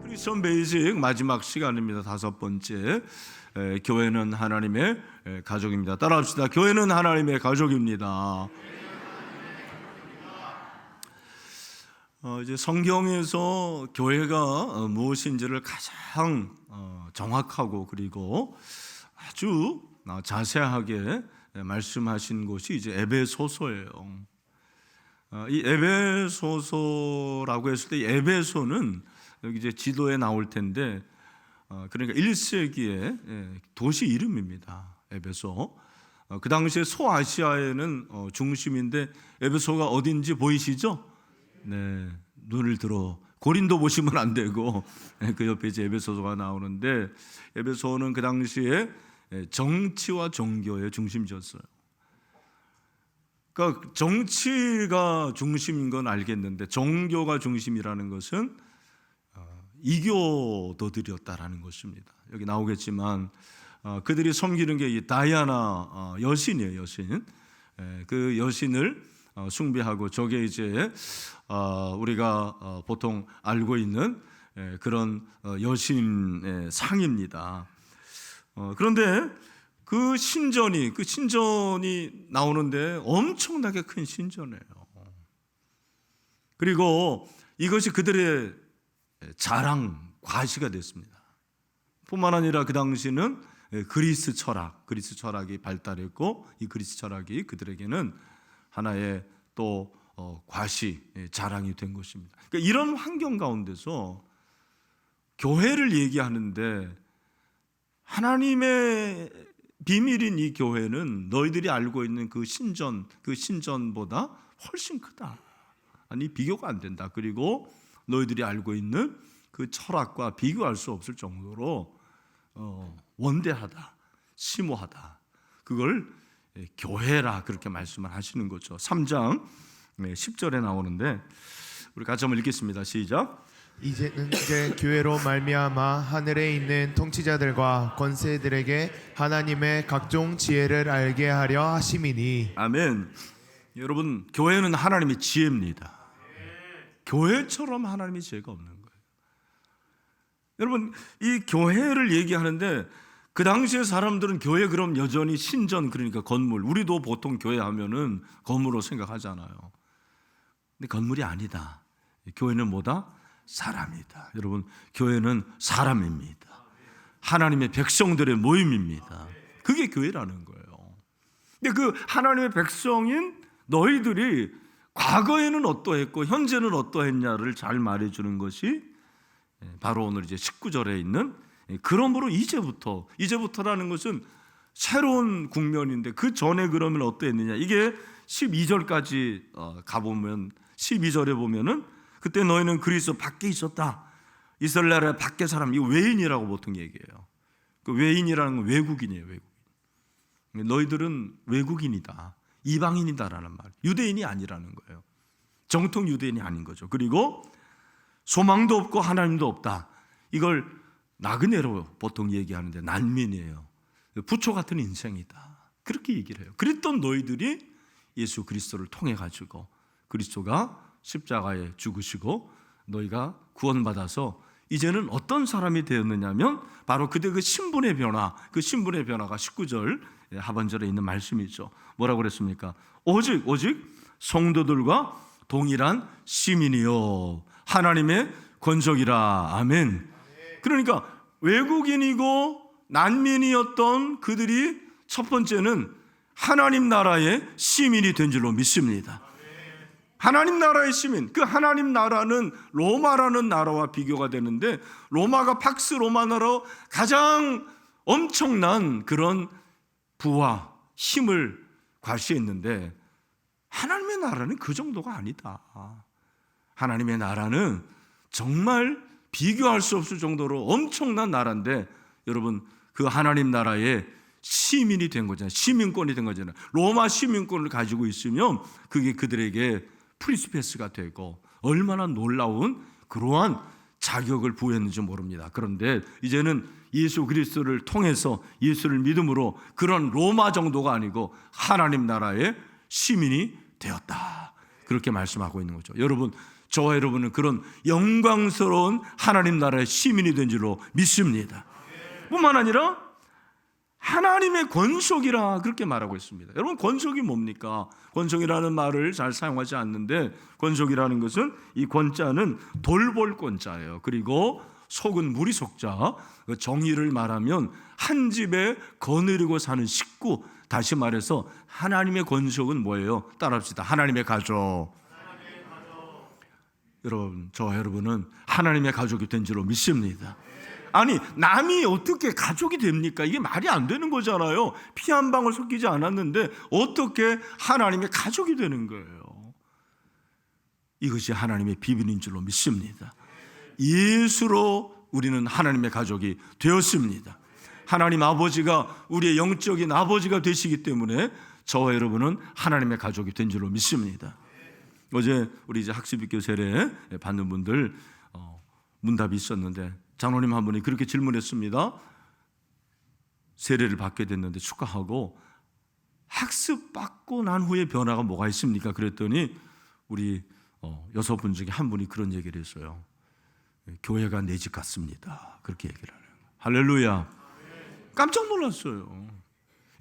크리스천 베이직 마지막 시간입니다. 5번째. 교회는 하나님의 가족입니다. 따라합시다. 교회는 하나님의 가족입니다. 이제 성경에서 교회가 무엇인지를 가장 정확하고 그리고 아주 자세하게 말씀하신 곳이 이제 에베소서예요. 이 에베소서라고 했을 때 에베소는 여기 이제 지도에 나올 텐데 그러니까 1세기의 도시 이름입니다. 에베소. 그 당시에 소아시아에는 중심인데 에베소가 어딘지 보이시죠? 네, 눈을 들어 고린도 보시면 안 되고 그 옆에 이제 에베소서가 나오는데 에베소는 그 당시에 정치와 종교의 중심지였어요. 그러니까 정치가 중심인 건 알겠는데 종교가 중심이라는 것은 이교도들이었다라는 것입니다. 여기 나오겠지만 그들이 섬기는 게 이 다이아나 여신이에요. 여신. 그 여신을 숭배하고 저게 이제 우리가 보통 알고 있는 그런 여신의 상입니다. 그런데 그 신전이 나오는데 엄청나게 큰 신전이에요. 그리고 이것이 그들의 자랑, 과시가 됐습니다. 뿐만 아니라 그 당시는 그리스 철학이 발달했고 이 그리스 철학이 그들에게는 하나의 또 과시, 자랑이 된 것입니다. 그러니까 이런 환경 가운데서 교회를 얘기하는데 하나님의 비밀인 이 교회는 너희들이 알고 있는 그 신전보다 훨씬 크다. 아니 비교가 안 된다. 그리고 너희들이 알고 있는 그 철학과 비교할 수 없을 정도로 원대하다, 심오하다. 그걸 교회라 그렇게 말씀을 하시는 거죠. 3장 10절에 나오는데 우리 같이 한번 읽겠습니다. 시작. 이제는 교회로 말미암아 하늘에 있는 통치자들과 권세들에게 하나님의 각종 지혜를 알게 하려 하심이니. 아멘. 여러분, 교회는 하나님의 지혜입니다. 교회처럼 하나님의 지혜가 없는 거예요. 여러분, 이 교회를 얘기하는데 그 당시에 사람들은 교회 그럼 여전히 신전, 그러니까 건물, 우리도 보통 교회 하면은 건물로 생각하잖아요. 근데 건물이 아니다. 교회는 뭐다? 사람이다. 여러분, 교회는 사람입니다. 하나님의 백성들의 모임입니다. 그게 교회라는 거예요. 근데 그 하나님의 백성인 너희들이 과거에는 어떠했고 현재는 어떠했냐를 잘 말해주는 것이 바로 오늘 이제 19절에 있는 그러므로 이제부터라는 것은 새로운 국면인데 그 전에 그러면 어떠했느냐. 이게 12절까지 가보면 12절에 보면은 그때 너희는 그리스도 밖에 있었다. 이스라엘 나라 밖에 사람, 이거 외인이라고 보통 얘기해요. 그 외인이라는 건 외국인이에요. 외국인. 너희들은 외국인이다, 이방인이다라는 말. 유대인이 아니라는 거예요. 정통 유대인이 아닌 거죠. 그리고 소망도 없고 하나님도 없다. 이걸 나그네로 보통 얘기하는데 난민이에요. 부초 같은 인생이다. 그렇게 얘기를 해요. 그랬던 너희들이 예수 그리스도를 통해 가지고 그리스도가 십자가에 죽으시고 너희가 구원받아서 이제는 어떤 사람이 되었느냐면 바로 그때 그 신분의 변화가 19절 하반절에 있는 말씀이죠. 뭐라고 그랬습니까? 오직 성도들과 동일한 시민이요 하나님의 권속이라. 아멘. 그러니까 외국인이고 난민이었던 그들이 첫 번째는 하나님 나라의 시민이 된 줄로 믿습니다. 하나님 나라의 시민, 그 하나님 나라는 로마라는 나라와 비교가 되는데 로마가 팍스 로마나로 가장 엄청난 그런 부와 힘을 과시했는데 하나님의 나라는 그 정도가 아니다. 하나님의 나라는 정말 비교할 수 없을 정도로 엄청난 나라인데 여러분 그 하나님 나라의 시민이 된 거잖아요. 시민권이 된 거잖아요. 로마 시민권을 가지고 있으면 그게 그들에게 프리스페스가 되고 얼마나 놀라운 그러한 자격을 부여했는지 모릅니다. 그런데 이제는 예수 그리스도를 통해서 예수를 믿음으로 그런 로마 정도가 아니고 하나님 나라의 시민이 되었다. 그렇게 말씀하고 있는 거죠. 여러분, 저와 여러분은 그런 영광스러운 하나님 나라의 시민이 된 줄로 믿습니다. 뿐만 아니라 하나님의 권속이라 그렇게 말하고 있습니다. 여러분, 권속이 뭡니까? 권속이라는 말을 잘 사용하지 않는데, 권속이라는 것은, 이 권자는 돌볼 권자예요. 그리고 속은 무리 속자, 정의를 말하면 한 집에 거느리고 사는 식구, 다시 말해서 하나님의 권속은 뭐예요? 따라합시다. 하나님의 가족. 여러분, 저와 여러분은 하나님의 가족이 된 줄로 믿습니다. 아니, 남이 어떻게 가족이 됩니까? 이게 말이 안 되는 거잖아요. 피 한 방울 섞이지 않았는데 어떻게 하나님의 가족이 되는 거예요? 이것이 하나님의 비밀인 줄로 믿습니다. 예수로 우리는 하나님의 가족이 되었습니다. 하나님 아버지가 우리의 영적인 아버지가 되시기 때문에 저와 여러분은 하나님의 가족이 된 줄로 믿습니다. 어제 우리 이제 학습입교 세례 받는 분들 문답이 있었는데, 장로님 한 분이 그렇게 질문했습니다. 세례를 받게 됐는데 축하하고, 학습 받고 난 후에 변화가 뭐가 있습니까? 그랬더니 우리 6분 중에 한 분이 그런 얘기를 했어요. 교회가 내 집 같습니다. 그렇게 얘기를 하네요. 할렐루야. 깜짝 놀랐어요.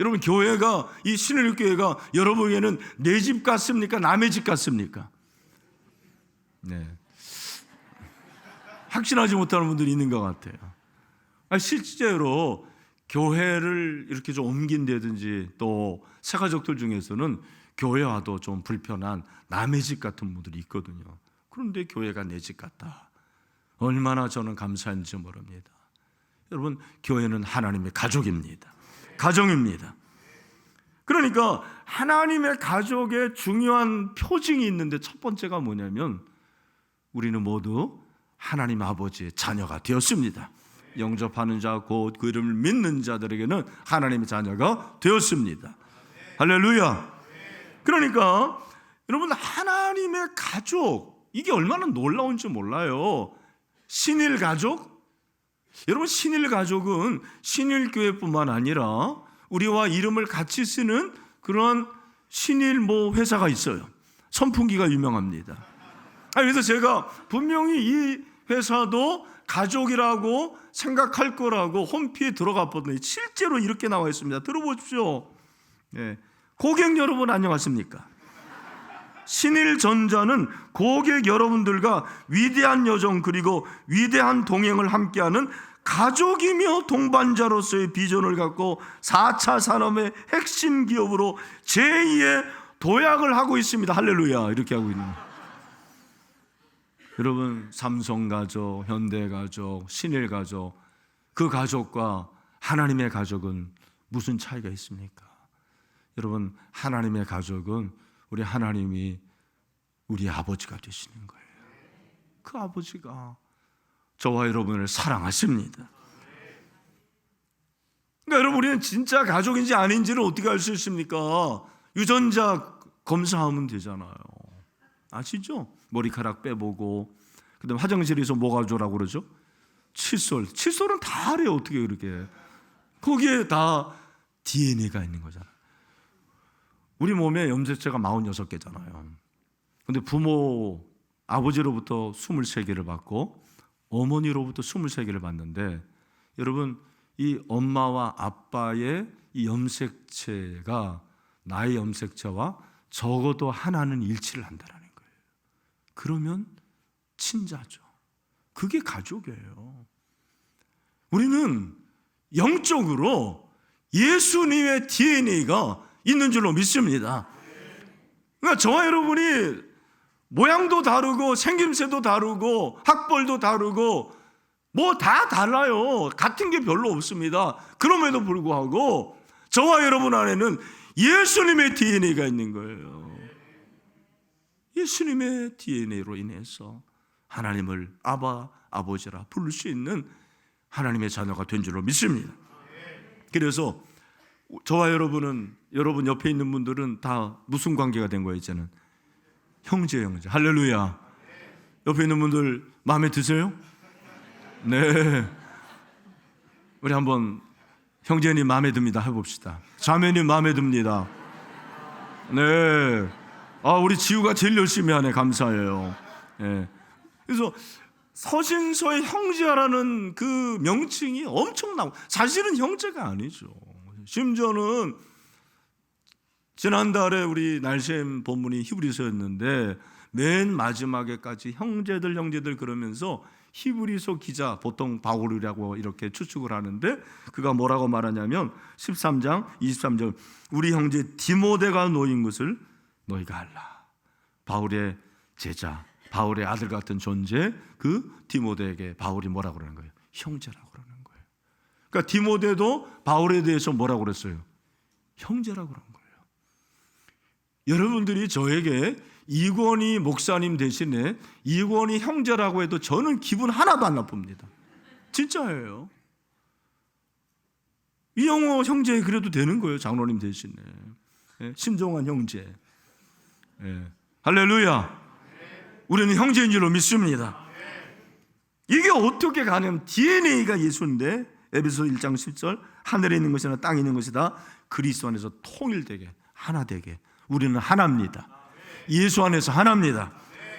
여러분, 교회가, 이 신일교회가 여러분에게는 내 집 같습니까? 남의 집 같습니까? 네. 확신하지 못하는 분들이 있는 것 같아요. 실제로 교회를 이렇게 좀 옮긴다든지, 또 새가족들 중에서는 교회와도 좀 불편한 남의 집 같은 분들이 있거든요. 그런데 교회가 내 집 같다. 얼마나 저는 감사한지 모릅니다. 여러분, 교회는 하나님의 가족입니다. 가정입니다. 그러니까 하나님의 가족의 중요한 표징이 있는데, 첫 번째가 뭐냐면 우리는 모두 하나님 아버지의 자녀가 되었습니다. 영접하는 자, 곧 그 이름을 믿는 자들에게는 하나님의 자녀가 되었습니다. 할렐루야. 그러니까 여러분, 하나님의 가족, 이게 얼마나 놀라운지 몰라요. 신일 가족? 여러분, 신일 가족은 신일교회뿐만 아니라 우리와 이름을 같이 쓰는 그런 신일 회사가 있어요. 선풍기가 유명합니다. 그래서 제가 분명히 이 회사도 가족이라고 생각할 거라고 홈피에 들어가 봤더니 실제로 이렇게 나와 있습니다. 들어보십시오. 네. 고객 여러분 안녕하십니까? 신일전자는 고객 여러분들과 위대한 여정, 그리고 위대한 동행을 함께하는 가족이며 동반자로서의 비전을 갖고 4차 산업의 핵심 기업으로 제2의 도약을 하고 있습니다. 할렐루야. 이렇게 하고 있는 거예요. 여러분, 삼성가족, 현대가족, 신일가족, 그 가족과 하나님의 가족은 무슨 차이가 있습니까? 여러분, 하나님의 가족은 우리 하나님이 우리 아버지가 되시는 거예요. 그 아버지가 저와 여러분을 사랑하십니다. 그러니까 여러분, 우리는 진짜 가족인지 아닌지를 어떻게 알 수 있습니까? 유전자 검사하면 되잖아요. 아시죠? 머리카락 빼보고, 그다음 화장실에서 뭐 가져오라고 그러죠? 칫솔은 다 알아요. 어떻게 그렇게? 거기에 다 DNA가 있는 거잖아요. 우리 몸에 염색체가 46개잖아요. 근데 부모, 아버지로부터 23개를 받고 어머니로부터 23개를 받는데, 여러분, 이 엄마와 아빠의 이 염색체가 나의 염색체와 적어도 하나는 일치를 한다는 거예요. 그러면 친자죠. 그게 가족이에요. 우리는 영적으로 예수님의 DNA가 있는 줄로 믿습니다. 그러니까 저와 여러분이 모양도 다르고 생김새도 다르고 학벌도 다르고 뭐 다 달라요. 같은 게 별로 없습니다. 그럼에도 불구하고 저와 여러분 안에는 예수님의 DNA가 있는 거예요. 예수님의 DNA로 인해서 하나님을 아바, 아버지라 부를 수 있는 하나님의 자녀가 된 줄로 믿습니다. 그래서 저와 여러분은, 여러분 옆에 있는 분들은 다 무슨 관계가 된 거예요? 이제는 형제. 할렐루야. 옆에 있는 분들 마음에 드세요? 네. 우리 한번 형제님 마음에 듭니다 해봅시다. 자매님 마음에 듭니다. 네. 우리 지우가 제일 열심히 하네. 감사해요. 예. 그래서 서신서의 형제라는 그 명칭이 엄청나고, 사실은 형제가 아니죠. 심지어는 지난달에 우리 날샘 본문이 히브리서였는데 맨 마지막에까지 형제들 그러면서 히브리서 기자, 보통 바울이라고 이렇게 추측을 하는데, 그가 뭐라고 말하냐면 13장 23절, 우리 형제 디모데가 놓인 것을 너희가 알라. 바울의 제자, 바울의 아들 같은 존재, 그 디모데에게 바울이 뭐라고 그러는 거예요? 형제라고 그러는 거예요. 그러니까 디모데도 바울에 대해서 뭐라고 그랬어요? 형제라고 그런 거예요. 여러분들이 저에게 이권희 목사님 대신에 이권희 형제라고 해도 저는 기분 하나도 안 나쁩니다. 진짜예요. 이영호 형제 그래도 되는 거예요. 장로님 대신에. 신종환 형제. 할렐루야. 우리는 형제인 줄로 믿습니다. 이게 어떻게 가냐면 DNA가 예수인데, 에베소 1장 10절, 하늘에 있는 것이나 땅에 있는 것이다 그리스도 안에서 통일되게, 하나 되게. 우리는 하나입니다. 예수 안에서 하나입니다.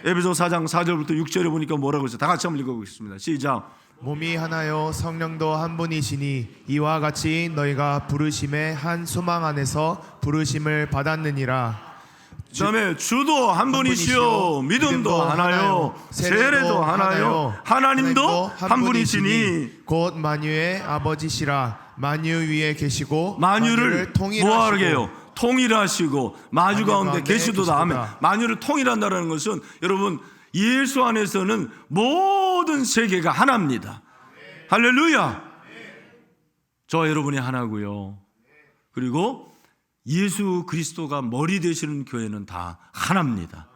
에베소 4장 4절부터 6절에 보니까 뭐라고 했어요? 다 같이 한번 읽어보겠습니다. 시작. 몸이 하나요 성령도 한 분이시니 이와 같이 너희가 부르심의 한 소망 안에서 부르심을 받았느니라. 그 다음에 주도 한 분이시요 믿음도 하나요 세례도 하나요 하나님도 한 분이시니 곧 만유의 아버지시라. 만유 위에 계시고 만유를 뭐하게 해요? 통일하시고 마주 가운데 계시도다 하면, 만유를 통일한다는 것은 여러분 예수 안에서는 모든 세계가 하나입니다. 할렐루야. 저와 여러분이 하나고요. 그리고 예수 그리스도가 머리 되시는 교회는 다 하나입니다.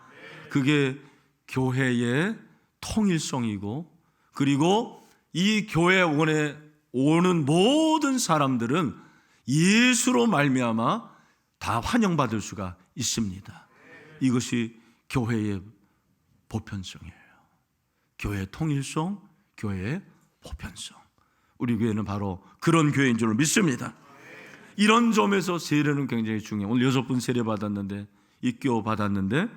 그게 교회의 통일성이고, 그리고 이 교회 원에 오는 모든 사람들은 예수로 말미암아 다 환영받을 수가 있습니다. 이것이 교회의 보편성이에요. 교회의 통일성, 교회의 보편성. 우리 교회는 바로 그런 교회인 줄 믿습니다. 이런 점에서 세례는 굉장히 중요해요. 오늘 6분 세례 받았는데, 입교 받았는데,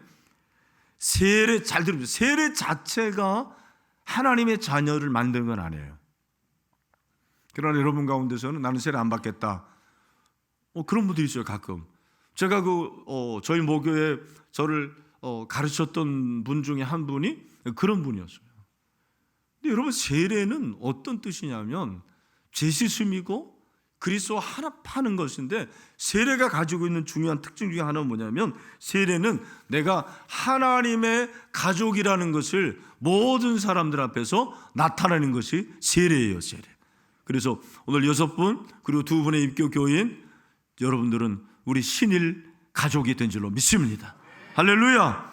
세례 잘 들으세요. 세례 자체가 하나님의 자녀를 만드는 건 아니에요. 그러나 여러분 가운데서는 나는 세례 안 받겠다, 그런 분들이 있어요. 가끔 제가 저희 모교에 저를 가르쳤던 분 중에 한 분이 그런 분이었어요. 근데 여러분, 세례는 어떤 뜻이냐면 죄 씻음이고 그리스도와 하나하는 것인데, 세례가 가지고 있는 중요한 특징 중에 하나는 뭐냐면, 세례는 내가 하나님의 가족이라는 것을 모든 사람들 앞에서 나타내는 것이 세례예요. 세례. 그래서 오늘 6분 그리고 2분의 입교 교인 여러분들은 우리 신일 가족이 된 줄로 믿습니다. 할렐루야.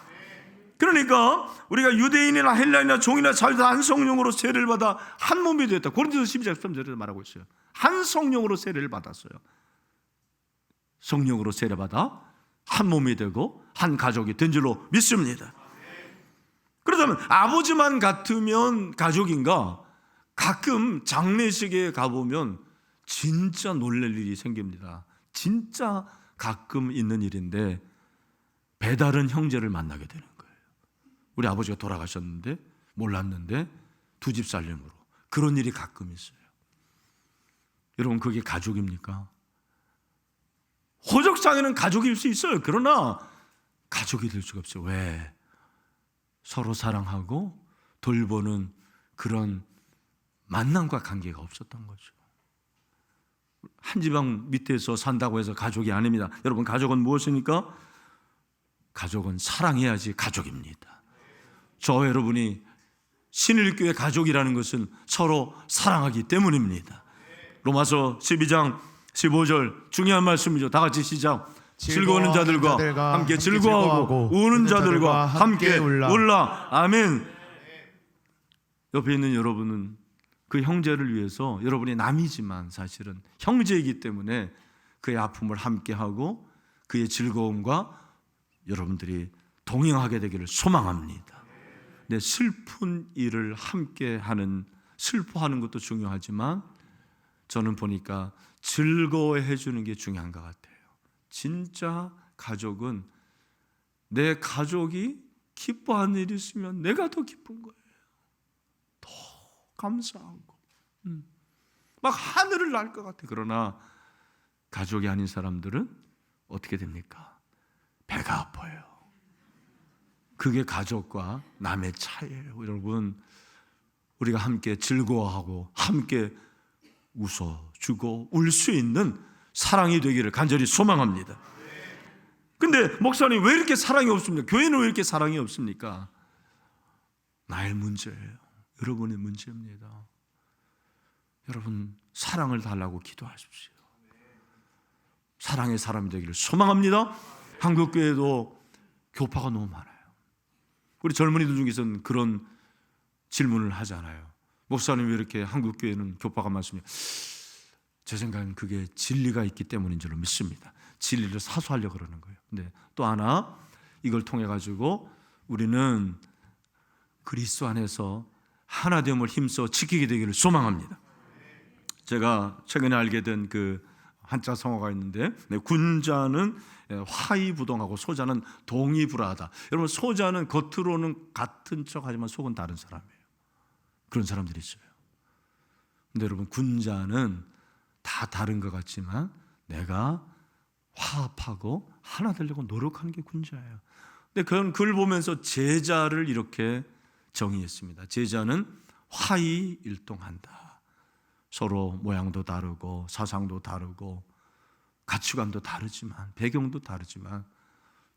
그러니까 우리가 유대인이나 헬라인이나 종이나 자유다 한 성령으로 세례를 받아 한 몸이 되었다. 고린도서 12장 13절에 말하고 있어요. 한 성령으로 세례를 받았어요. 성령으로 세례받아 한 몸이 되고 한 가족이 된 줄로 믿습니다. 그렇다면 아버지만 같으면 가족인가? 가끔 장례식에 가보면 진짜 놀랄 일이 생깁니다. 진짜 가끔 있는 일인데, 배다른 형제를 만나게 되는 거예요. 우리 아버지가 돌아가셨는데 몰랐는데 두 집 살림으로, 그런 일이 가끔 있어요. 여러분, 그게 가족입니까? 호적상에는 가족일 수 있어요. 그러나 가족이 될 수가 없어요. 왜? 서로 사랑하고 돌보는 그런 만남과 관계가 없었던 거죠. 한 지방 밑에서 산다고 해서 가족이 아닙니다. 여러분, 가족은 무엇입니까? 가족은 사랑해야지 가족입니다. 저와 여러분이 신일교회 가족이라는 것은 서로 사랑하기 때문입니다. 로마서 12장 15절 중요한 말씀이죠. 다 같이 시작. 즐거워하는 자들과 함께 즐거워하고 우는 자들과 함께 울라. 아멘. 옆에 있는 여러분은 그 형제를 위해서, 여러분이 남이지만 사실은 형제이기 때문에 그의 아픔을 함께하고 그의 즐거움과 여러분들이 동행하게 되기를 소망합니다. 내 슬픈 일을 함께하는, 슬퍼하는 것도 중요하지만 저는 보니까 즐거워해 주는 게 중요한 것 같아요. 진짜 가족은 내 가족이 기뻐하는 일이 있으면 내가 더 기쁜 거예요. 더 감사하고 막 하늘을 날 것 같아. 그러나 가족이 아닌 사람들은 어떻게 됩니까? 배가 아파요. 그게 가족과 남의 차이예요. 여러분, 우리가 함께 즐거워하고 함께 웃어주고 울 수 있는 사랑이 되기를 간절히 소망합니다. 근데 목사님 왜 이렇게 사랑이 없습니까? 교회는 왜 이렇게 사랑이 없습니까? 나의 문제예요. 여러분의 문제입니다. 여러분, 사랑을 달라고 기도하십시오. 사랑의 사람이 되기를 소망합니다. 한국교회도 교파가 너무 많아요. 우리 젊은이들 중에서는 그런 질문을 하잖아요. 목사님 왜 이렇게 한국교회는 교파가 많습니까? 제 생각엔 그게 진리가 있기 때문인 줄로 믿습니다. 진리를 사수하려고 그러는 거예요. 근데 또 하나, 이걸 통해 가지고 우리는 그리스도 안에서 하나됨을 힘써 지키게 되기를 소망합니다. 제가 최근에 알게 된 그 한자 성어가 있는데, 군자는 화이부동하고 소자는 동의불하다. 여러분, 소자는 겉으로는 같은 척하지만 속은 다른 사람이에요. 그런 사람들이 있어요. 근데 여러분, 군자는 다 다른 것 같지만 내가 화합하고 하나 되려고 노력하는 게 군자예요. 근데 그걸 보면서 제자를 이렇게 정의했습니다. 제자는 화이일동한다. 서로 모양도 다르고 사상도 다르고 가치관도 다르지만 배경도 다르지만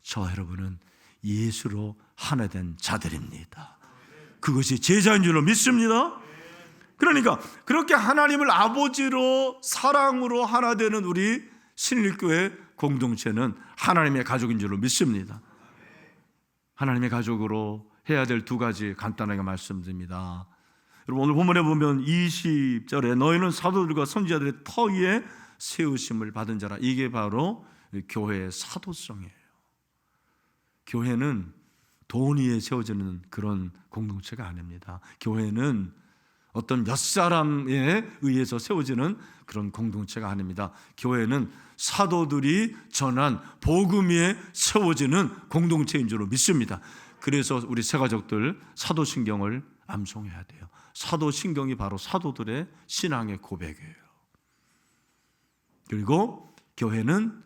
저 여러분은 예수로 하나 된 자들입니다. 그것이 제자인 줄로 믿습니다. 그러니까 그렇게 하나님을 아버지로 사랑으로 하나 되는 우리 신일교회 공동체는 하나님의 가족인 줄로 믿습니다. 하나님의 가족으로 해야 될 두 가지 간단하게 말씀드립니다. 여러분, 오늘 본문에 보면 20절에 너희는 사도들과 선지자들의 터 위에 세우심을 받은 자라. 이게 바로 교회의 사도성이에요. 교회는 돈 위에 세워지는 그런 공동체가 아닙니다. 교회는 어떤 몇 사람에 의해서 세워지는 그런 공동체가 아닙니다. 교회는 사도들이 전한 복음 위에 세워지는 공동체인 줄로 믿습니다. 그래서 우리 새가족들 사도신경을 암송해야 돼요. 사도신경이 바로 사도들의 신앙의 고백이에요. 그리고 교회는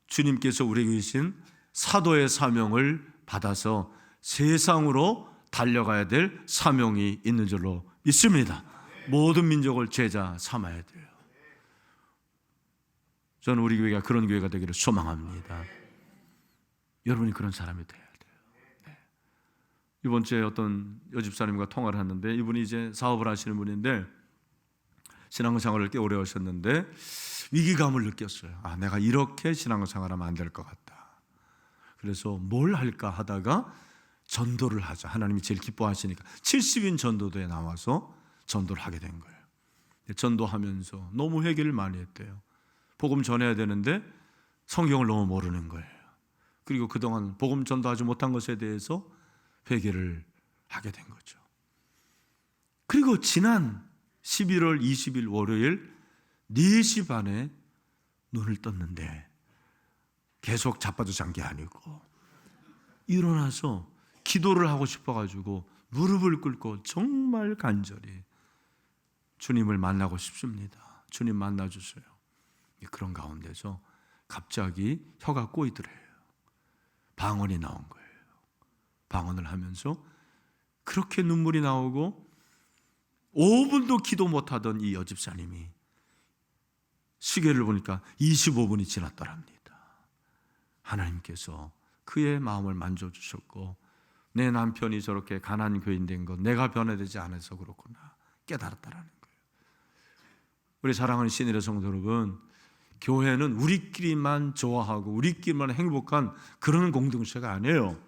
주님께서 우리에게 주신 사도의 사명을 받아서 세상으로 달려가야 될 사명이 있는 줄로 믿습니다. 모든 민족을 제자 삼아야 돼요. 저는 우리 교회가 그런 교회가 되기를 소망합니다. 여러분이 그런 사람이 돼야 돼요. 네. 이번 주에 어떤 여집사님과 통화를 했는데, 이분이 이제 사업을 하시는 분인데 신앙생활을 꽤 오래 하셨는데 위기감을 느꼈어요. 내가 이렇게 신앙생활하면 안 될 것 같다. 그래서 뭘 할까 하다가 전도를 하자. 하나님이 제일 기뻐하시니까 70인 전도대에 나와서 전도를 하게 된 거예요. 전도하면서 너무 회개를 많이 했대요. 복음 전해야 되는데 성경을 너무 모르는 거예요. 그리고 그동안 복음 전도하지 못한 것에 대해서 회개를 하게 된 거죠. 그리고 지난 11월 20일 월요일 4시 반에 눈을 떴는데 계속 자빠져 잔 게 아니고 일어나서 기도를 하고 싶어가지고 무릎을 꿇고 정말 간절히 주님을 만나고 싶습니다. 주님 만나주세요. 그런 가운데서 갑자기 혀가 꼬이더래요. 방언이 나온 거예요. 방언을 하면서 그렇게 눈물이 나오고 5분도 기도 못하던 이 여집사님이 시계를 보니까 25분이 지났더랍니다. 하나님께서 그의 마음을 만져주셨고, 내 남편이 저렇게 가난한 교인 된 것 내가 변화되지 않아서 그렇구나 깨달았다라는 거예요. 우리 사랑하는 신일의 성도 여러분, 교회는 우리끼리만 좋아하고 우리끼리만 행복한 그런 공동체가 아니에요.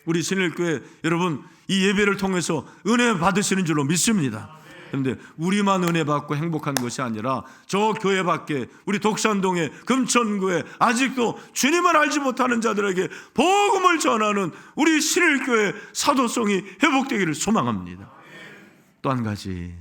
우리 신일교회 여러분, 이 예배를 통해서 은혜 받으시는 줄로 믿습니다. 그런데 우리만 은혜 받고 행복한 것이 아니라 저 교회 밖에 우리 독산동에 금천구에 아직도 주님을 알지 못하는 자들에게 복음을 전하는 우리 신일교회 사도성이 회복되기를 소망합니다. 또 한 가지,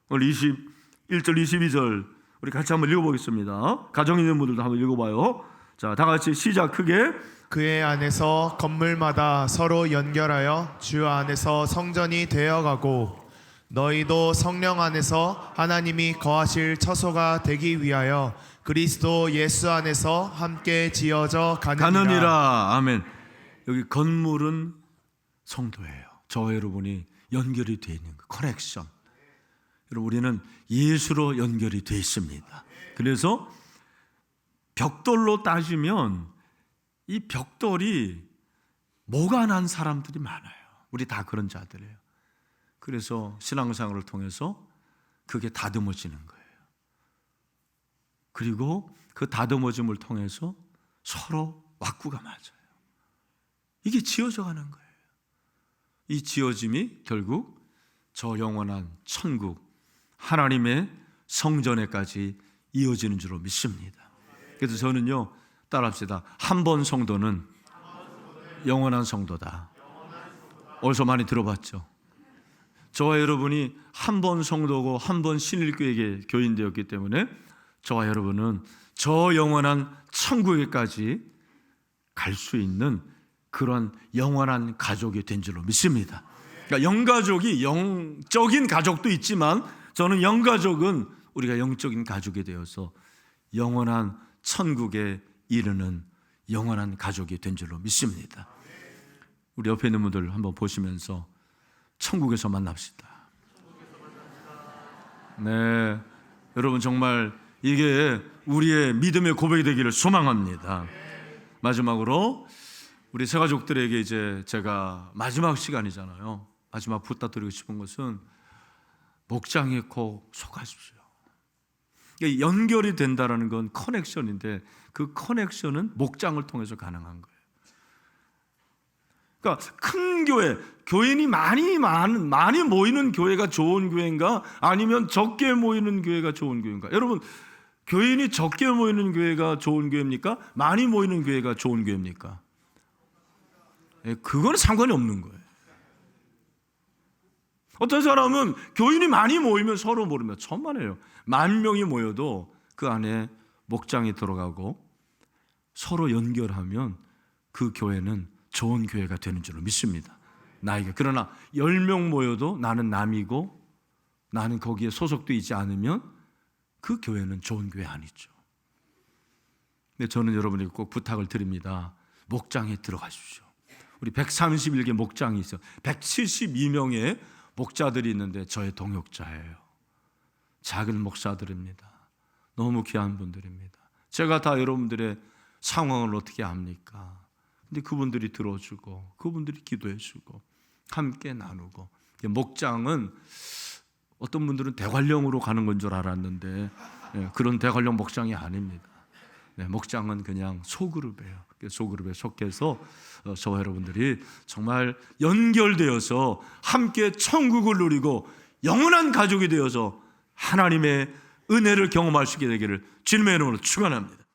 오늘 21절 22절 우리 같이 한번 읽어보겠습니다. 가정 있는 분들도 한번 읽어봐요. 자, 다 같이 시작. 크게. 그의 안에서 건물마다 서로 연결하여 주 안에서 성전이 되어가고 너희도 성령 안에서 하나님이 거하실 처소가 되기 위하여 그리스도 예수 안에서 함께 지어져 가느니라. 아멘. 여기 건물은 성도예요. 저와 여러분이 연결이 되어 있는 거, 커넥션. 여러분, 우리는 예수로 연결이 되어 있습니다. 그래서 벽돌로 따지면 이 벽돌이 모가 난 사람들이 많아요. 우리 다 그런 자들이에요. 그래서 신앙생활을 통해서 그게 다듬어지는 거예요. 그리고 그 다듬어짐을 통해서 서로 왁구가 맞아요. 이게 지어져 가는 거예요. 이 지어짐이 결국 저 영원한 천국 하나님의 성전에까지 이어지는 줄로 믿습니다. 그래서 저는요, 따라합시다. 한 번 성도는 영원한 성도다. 어디서 많이 들어봤죠? 저와 여러분이 한 번 성도고 한 번 신일교회에 교인되었기 때문에 저와 여러분은 저 영원한 천국에까지 갈 수 있는 그런 영원한 가족이 된 줄로 믿습니다. 그러니까 영가족이 영적인 가족도 있지만 저는 영가족은 우리가 영적인 가족이 되어서 영원한 천국에 이르는 영원한 가족이 된 줄로 믿습니다. 우리 옆에 있는 분들 한번 보시면서 천국에서 만납시다. 네, 여러분 정말 이게 우리의 믿음의 고백이 되기를 소망합니다. 마지막으로 우리 새 가족들에게 이제 제가 마지막 시간이잖아요. 마지막 부탁드리고 싶은 것은 목장에 꼭 속하십시오. 연결이 된다라는 건 커넥션인데 그 커넥션은 목장을 통해서 가능한 거예요. 그러니까 큰 교회, 교인이 많이 모이는 교회가 좋은 교회인가? 아니면 적게 모이는 교회가 좋은 교회인가? 여러분, 교인이 적게 모이는 교회가 좋은 교회입니까? 많이 모이는 교회가 좋은 교회입니까? 그거는 상관이 없는 거예요. 어떤 사람은 교인이 많이 모이면 서로 모르면 천만에요. 10,000명이 모여도 그 안에 목장이 들어가고 서로 연결하면 그 교회는 좋은 교회가 되는 줄로 믿습니다. 나에게. 그러나 10명 모여도 나는 남이고 나는 거기에 소속돼 있지 않으면 그 교회는 좋은 교회 아니죠. 근데 저는 여러분에게 꼭 부탁을 드립니다. 목장에 들어가십시오. 우리 131개 목장이 있어요. 172명의 목자들이 있는데 저의 동역자예요. 작은 목사들입니다. 너무 귀한 분들입니다. 제가 다 여러분들의 상황을 어떻게 압니까? 근데 그분들이 들어주고 그분들이 기도해주고 함께 나누고. 목장은 어떤 분들은 대관령으로 가는 건 줄 알았는데 그런 대관령 목장이 아닙니다. 목장은 그냥 소그룹이에요. 소그룹에 속해서 저와 여러분들이 정말 연결되어서 함께 천국을 누리고 영원한 가족이 되어서 하나님의 은혜를 경험할 수 있게 되기를 주님의 이름으로 축원합니다.